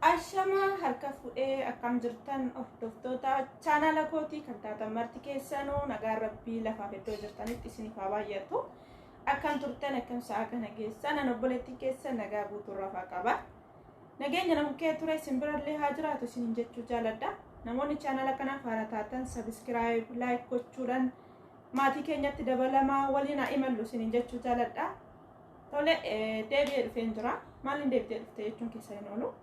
Ashama harka fuudhee akkam jirtan hordoftoota chaanala kootii kan taatan marti keessanuu nagaa rabbii lafaaf iddoo jirtanitti isiniif haa baay'atu. Akkam turtan akkam sa'a kana geessan an obboleettii keessan nagaa guutuu rafaa qaba. Nageenya namkee ture simbirallee haa jiraatu isinin jechuu jaaladha. Namoonni chaanala kanaaf haara taatan subscribe like gochuudhaan maatii keenyatti dabalamaa waliin haa imallu isinin jechuu jaaladha. Tole deebi'ee dhufeen jira. Maaliin deebi'ee dhufte jechuun keessa hin oolu.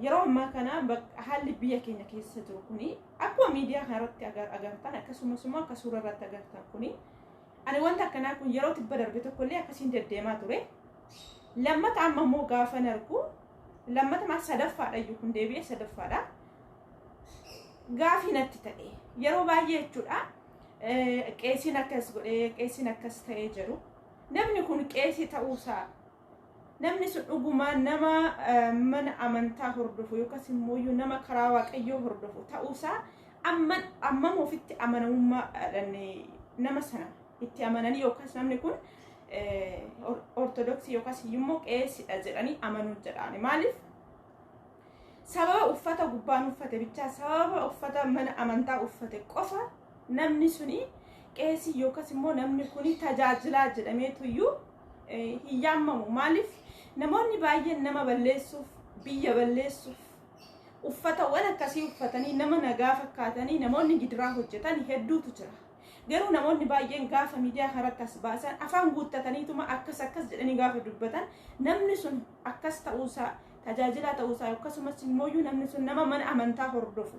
Yeroo ammaa kana haalli biyya keenya keessa jiru kuni akkuma miidiyaa kanarratti agartan akkasumas immoo akka suura irratti agartan kuni ani wanta akkanaa kun yeroo tibba darbe tokkollee akkasiin deddeemaa ture. Lammata amma immoo gaafa nargu lammata maa sadaffaadha iyyuu kun deebi'ee sadaffaadha. Gaafii natti ta'e yeroo baay'ee jechuudha. Qeesiin akkas godhee qeesiin akkas ta'ee jiru. Namni kun qeesii ta'uusaa namni sun dhugumaan nama mana amantaa hordofu yookaas immoo nama karaa waaqayyoo hordofu ta'uusaa amma ofitti amanamummaa nama sana itti amananii yookaas namni kun ortodoksii yookaas immoo qeesidha jedhanii amanuu jedhaani. Maaliif sababa uffata gubbaan uffate bichaa sababa uffata mana amantaa uffate qofa namni suni qeesii yookaas immoo namni kun tajaajilaa jedhameetu iyyuu hin yaamamu. Maaliif namoonni baay'een nama balleessuuf biyya balleessuuf uffatawwan akkasii uffatanii nama nagaa fakkaatanii namoonni gidiraa hojjetan hedduutu jira. Garuu namoonni baay'een gaafa miidiyaa kanarratti as baasan afaan guuttataniituma akkas jedhanii gaafa dubbatan namni sun akkas ta'uusaa tajaajilaa ta'uusaa akkasumas immoo namni sun nama mana amantaa hordofu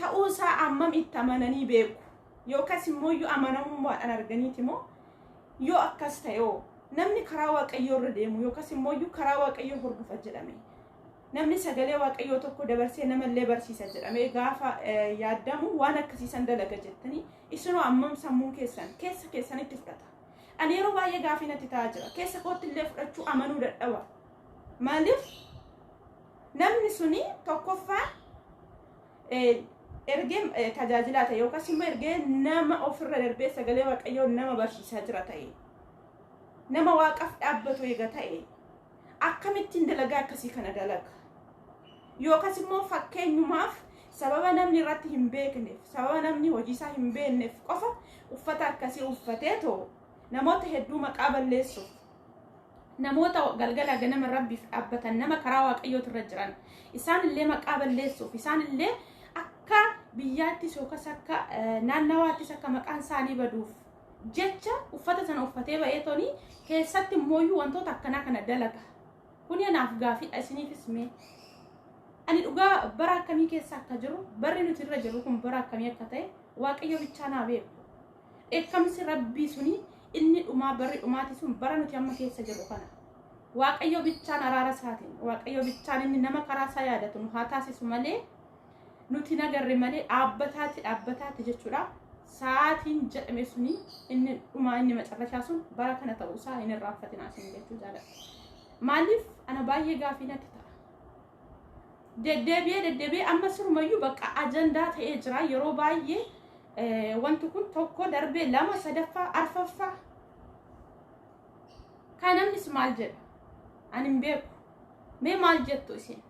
ta'uusaa ammam itti amananii beeku yookaas immoo amanamummaadhaan arganiiti moo yoo akkas ta'e namni karaa waaqayyoo irra deemu yookaas immoo karaa waaqayyoo hordofa jedhame namni sagalee waaqayyoo tokko dabarsee namallee barsiisa jedhame gaafa yaadamu waan akkasiisan dalaga jettanii isinoo ammam sammuu keessa keessanitti fudhata. Ani yeroo baay'ee gaafii natti ta'aa jira. Keessa kootti illee fudhachuu amanuu dadhaba. Maaliif namni suni tokkoffaa ergee tajaajilaa ta'e yookaas immoo ergee nama ofirra darbee sagalee waaqayyoo nama barsiisaa jira ta'e nama waaqaaf dhaabbatu eega ta'e akkamittiin dalagaa akkasii kana dalaga yookaas immoo fakkeenyumaaf sababa namni irratti hin beekneef sababa namni hojii isaa hin beekneef qofa uffata akkasii uffatee too namoota hedduu maqaa balleessuuf namoota galgala ganama rabbiif dhaabbatan nama karaa waaqayyootu irra jiran isaan illee maqaa balleessuuf isaan illee akka biyyaattis yookaas akka naannawaattis akka maqaan isaanii baduuf jecha uffata sana uffatee ba'ee toni keessatti immoo wantoota akkanaa kana dalaga. Kun anaaf gaafiidha isiniifis mee ani dhugaa bara akkamii keessa akka jiru barri nuti irra jiru kun bara akkamii akka ta'e waaqayyo bichaa naa beeku. Eekkamsi rabbii suni inni dhumaa barri dhumaati sun bara nuti amma keessa jiru kana waaqayyo bichaan araara isaatiin waaqayyo bichaan inni nama karaa isaa yaadatu nu haa taasisu malee nuti nagarre malee dhaabbataati jechuudha. Sa'aatiin jedhame suni inni dhumaa inni macarrashaa sun bara kana ta'uusaa hin irraanfatinaa isin jechuu jaaladha. Maaliif ana baay'ee gaafii natti ta'a. Deddeebi'ee amma sirumayyuu bakka ajandaa ta'ee jira. Yeroo baay'ee wanti kun tokko darbee lama sadaffaa arfaffaa kan namnis maal jedha ani hin beeku. Mee maal jettu isin?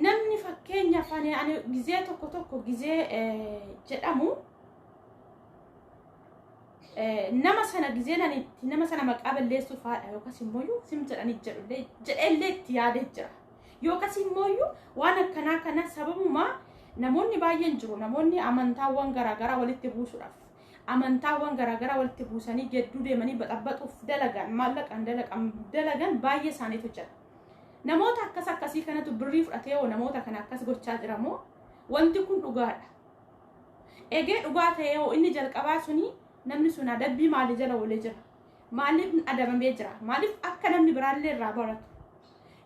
Namni fakkeenyaaf ani gizee tokko gizee jedhamu nama sana gizee nanitti nama sana maqaa balleessuuf haadha yookaas immoo sim jedhanii jedhellee itti yaadee jira. Yookaas immoo waan akkanaa kana sababuma namoonni baay'een jiru. Namoonni amantaawwan garaagaraa walitti buusuudhaaf amantaawwan garaagaraa walitti buusanii gedduu deemanii baxabbaxuuf dalagan maallaqaan dalagan baay'ee isaaniitu jira. Namoota akkasii kanatu birrii fudhatee namoota kana akkas gochaa jira moo wanti kun dhugaadha. Eegee dhugaa ta'ee inni jalqabaa suni namni sun adabbii maalii jala oolee jira? Maaliif adabamee jira? Maaliif akka namni biraallee irraa baratu?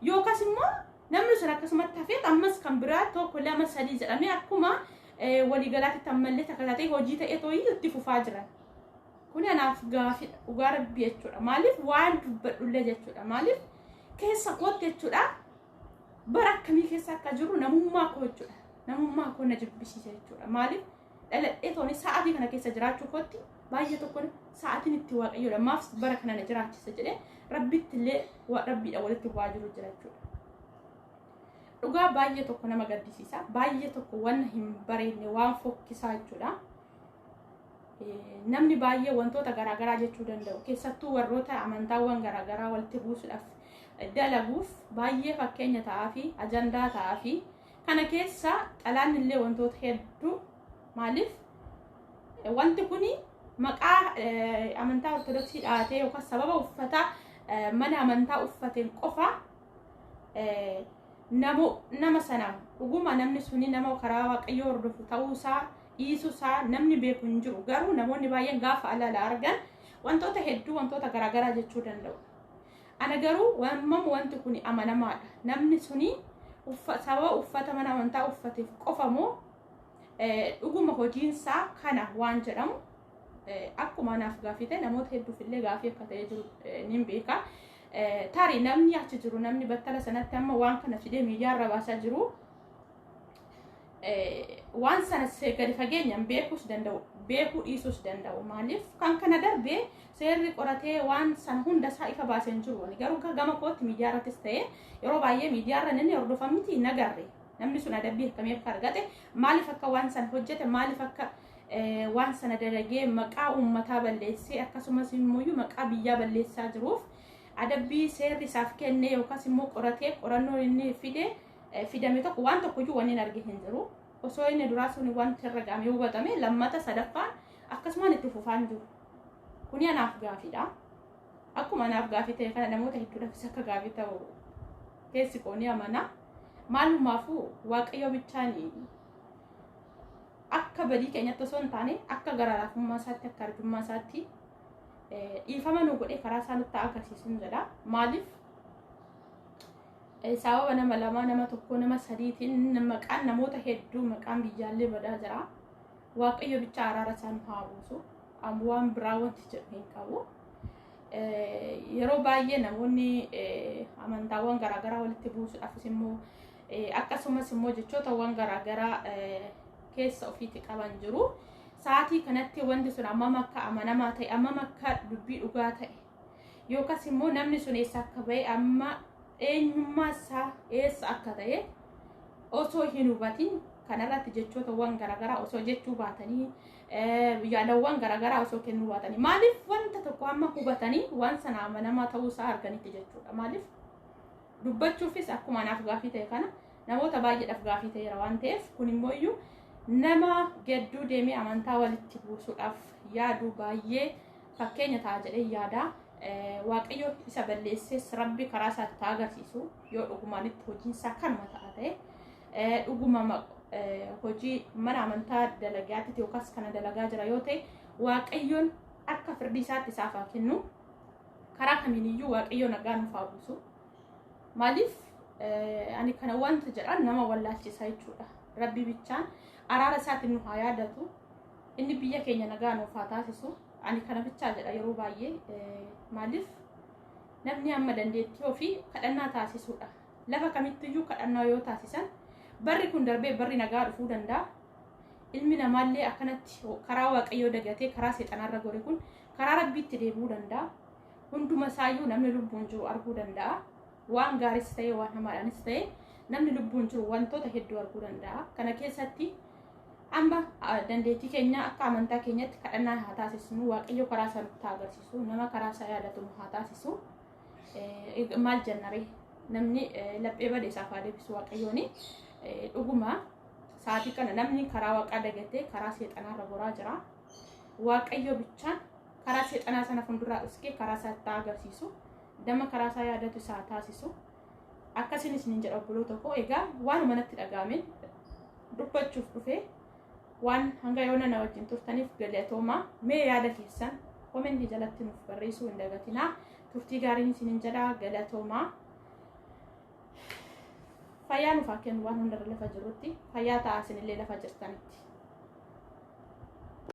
Yookaas immoo namni sun akkasumatti hafee ammas kan biraa tokko lama sadii jedhamee akkuma waliigalaatti ammallee takkaatee hojii ta'ee tooyi itti fufaa jiran. Kun anaaf gaafii dhugaa rabbii jechuudha. Maaliif waan dubbadhullee jechuudha. Maaliif keessa kootti jechuudha. Bara akkamii keessa akka jiru namummaa koo jechuudha. Namummaa koo na jibbisiisa jechuudha. Maaliif dhaladhee tooni sa'aatii kana keessa jiraachuu kootti baay'ee tokko sa'aatiin itti waaqayyoodha maaf bara kana na jiraachisa jedhee rabbitti illee rabbiidha walitti bu'aa jiru jira jechuudha. Dhugaa baay'ee tokko nama gaddisiisa, baay'ee tokko waan hin bareedne waan fokkisaa jechuudha. Namni baay'ee wantoota garaagaraa jechuu danda'u keessattuu warroota amantaawwan garaagaraa walitti buusuudhaaf dalaguuf baay'ee fakkeenya ta'aa fi ajandaa ta'aa fi kana keessa xalaan illee wantoota hedduu maaliif wanti kuni maqaa amantaa ortodoksii dhaatee yookaan sababa uffata mana amantaa uffateen qofa nama sana dhuguma namni suni nama karaa waaqayyoo hordofu ta'uusaa dhiisuusaa namni beeku hin jiru. Garuu namoonni baay'een gaafa alaala argan wantoota hedduu wantoota garaagaraa jechuu danda'u. Ana garuu wanti kun amanamaadha. Namni suni sababa uffata mana amantaa uffateef qofamoo dhuguma hojiinsaa kana waan jedhamu akkuma anaaf gaafii ta'e namoota hedduuf illee gaafii akka ta'e jiru nin beeka. Tarii namni achi jiru namni battala sanatti amma waan kana fidee miidiyaa irra baasaa jiru waan sana gadi fageenyaan beekuus danda'u beekuu dhiisuus danda'u. Maaliif kan kana darbee seerri qoratee waan sana hunda isaa ifa baasee hin jiru. Garuu gama kootti miidiyaa irrattis ta'e yeroo baay'ee miidiyaa irra inni hordofan miti hin agarre. Namni sun adabbii akkamii akka argate maaliif akka waan sana hojjete maaliif akka waan sana dalagee maqaa uummataa balleessee akkasumas immoo maqaa biyyaa balleessaa jiruuf adabbii seerri isaaf kennee yookaas immoo qoratee qorannoo inni fidame tokko waan tokkoyyuu waan hin arge hin jiru. Osoo inni duraa sun wanti irra gaamee hubatame lammata sadaffaan akkasumaan itti fufaan jiru. Kuni anaaf gaafiidha. Akkuma anaaf gaafii ta'e kana namoota hedduudhaafis akka gaafii ta'u keessi qoonii amana. Maalumaafuu waaqayyo bichaan akka badii keenyatti osoo hin taane akka garaagarummaa isaatti akka arjummaa isaatti dhiifama nu godhee karaa isaa nutti agarsiisuun jedha. Maaliif sababa nama lama nama tokko nama sadiitiin maqaan namoota hedduu maqaan biyyaallee badaa jira. Waaqayyo bicha araara isaan haa buusu. Waan biraa wanti jedhu hin qabu. Yeroo baay'ee namoonni amantaawwan garaagaraa walitti buusuudhaafis immoo akkasumas immoo jechootawwan garaagaraa keessa ofiitti qaban jiru. Sa'aatii kanatti wanti sun ammam akka amanamaa ta'e ammam akka dubbii dhugaa ta'e yookaas immoo namni sun eessa akka ba'e amma eenyummaa isaa eessa akka ta'e osoo hin hubatin kanarratti jechootawwan garaagaraa osoo jechuu baatanii yaadawwan garaagaraa osoo kennuu baatanii maaliif wanta tokko amma hubatanii waan sana amanamaa ta'uu isaa arganitti jechuudha. Maaliif dubbachuufis akkuma anaaf gaafii ta'e kana namoota baay'eedhaaf gaafii ta'eera waan ta'eef kun immoo iyyuu nama gidduu deemee amantaa walitti buusuudhaaf yaadu baay'ee fakkeenya ta'a jedhee yaada. Waaqayyo isa balleessees rabbi karaa isaatti agarsiisu yoo dhugumaanitti hojiinsaa kanuma ta'a ta'e dhuguma hojii mana amantaa dalagaatti yookaas kana dalagaa jira yoo ta'e waaqayyoon akka firdii isaatti isaaf haa kennu. Karaa kamiiniyyuu waaqayyo nagaa nuuf haa buusu. Maaliif ani kana wanta jedhan nama wallaalchisa jechuudha. Rabbi bichaan araara isaatiin nu haa yaadatu. Inni biyya keenya nagaa nuuf haa taasisu. Ani kana bichaa jedha yeroo baay'ee maaliif namni amma dandeettii ofii kadhannaa taasisuudha. Lafa kamittiyyuu kadhannaa yoo taasisan barri kun darbee barri nagaa dhufuu danda'a. Ilmi namaallee akkanatti karaa waaqayyoo dagatee karaa seexanaarra gore kun karaa rabbiitti deebi'uu danda'a. Hunduma isaayyuu namni lubbuun jiru arguu danda'a. Waan gaariis ta'e waan hamaadhaanis ta'e namni lubbuun jiru wantoota hedduu arguu danda'a. Kana keessatti amma dandeettii keenya akka amantaa keenyatti kadhannaa haa taasisnu. Waaqayyo karaa isaa nutti agarsiisu. Nama karaa isaa yaadatu haa taasisu. Maal jennaree namni laphee badee isaaf haa deebisu waaqayyooni. Dhuguma sa'aatii kana namni karaa waaqaa dagatee karaa seexanaarra goraa jira. Waaqayyo bichaan karaa seexanaa sana fuulduraa dhuskee karaa isaatti agarsiisu. Dama karaa isaa yaadatu isaa taasisu. Akkasinis nin jedha obboloota koo egaa waanuma natti dhaga'ameen dubbachuuf dhufee waan hanga yoona na wajjin turtaniif galatooma. Mee yaada keessan komentii jalatti nuuf barreessuu hin dagatinaa. Turtii gaariin isinin jedha galatooma. Fayyaa nuuf haa kennu waan hundarra lafa jirutti fayyaa ta'aa isinillee lafa jirtanitti.